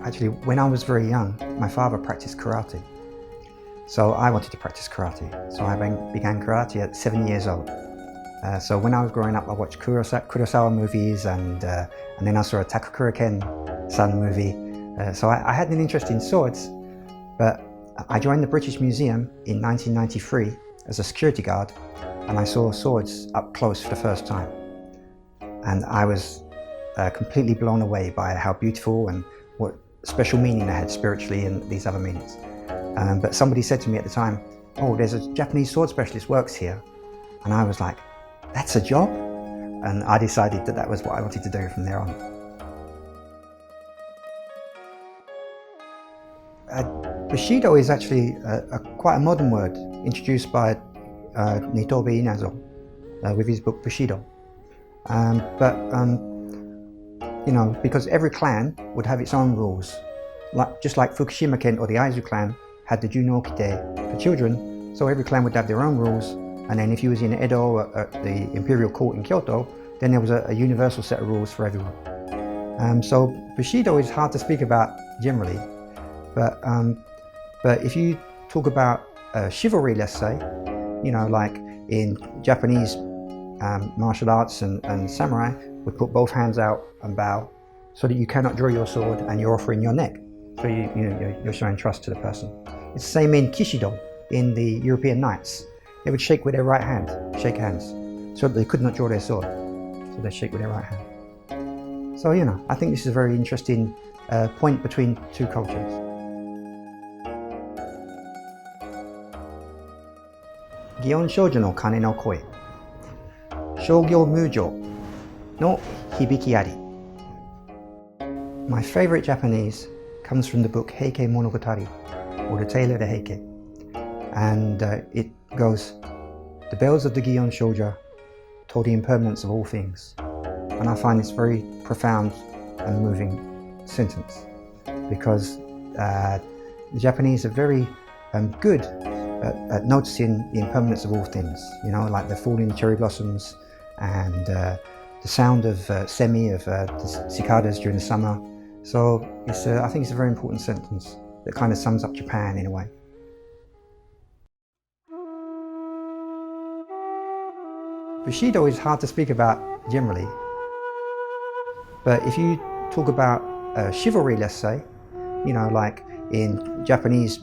Actually, when I was very young, my father practiced karate. So I wanted to practice karate. So I began karate at 7 years old. So when I was growing up, I watched Kurosawa movies and then I saw a Takakura-ken-san movie. So I had an interest in swords, but I joined the British Museum in 1993 as a security guard, and I saw swords up close for the first time. And I was completely blown away by how beautiful and what special meaning they had spiritually and these other meanings. But somebody said to me at the time, "Oh, there's a Japanese sword specialist works here." And I was like, "That's a job?" And I decided that that was what I wanted to do from there on. Bushido is actually quite a modern word introduced by Nitobe Inazo with his book Bushido. You know, because every clan would have its own rules. Just like Fukushima Ken or the Aizu clan had the Juno-kite for children, so every clan would have their own rules. And then if you was in Edo at the imperial court in Kyoto, then there was a universal set of rules for everyone. So Bushido is hard to speak about generally, but if you talk about chivalry, let's say, you know, like in Japanese martial arts and samurai would put both hands out and bow so that you cannot draw your sword and you're offering your neck. So you're showing trust to the person. It's the same in Kishido, in the European knights. They would shake with their right hand, shake hands, so that they could not draw their sword. So they shake with their right hand. So, you know, I think this is a very interesting point between two cultures. Gion shoujo no kane no koi. Shougyo mujo no hibiki ari. My favorite Japanese comes from the book Heike Monogatari, or The Tale of the Heike. And it goes, "The bells of the Gion shoujo told the impermanence of all things." And I find this very profound and moving sentence, because the Japanese are very good at noticing the impermanence of all things, you know, like the falling cherry blossoms and the sound of semi, of the cicadas during the summer. So I think it's a very important sentence that kind of sums up Japan in a way. Bushido is hard to speak about generally, but if you talk about chivalry, let's say, you know, like in Japanese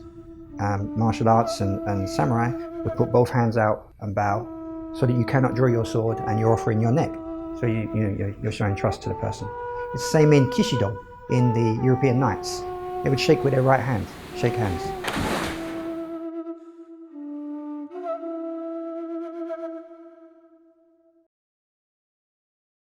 martial arts and samurai would put both hands out and bow so that you cannot draw your sword and you're offering your neck. So you're showing trust to the person. It's the same in Kishido, in the European knights. They would shake with their right hand, shake hands.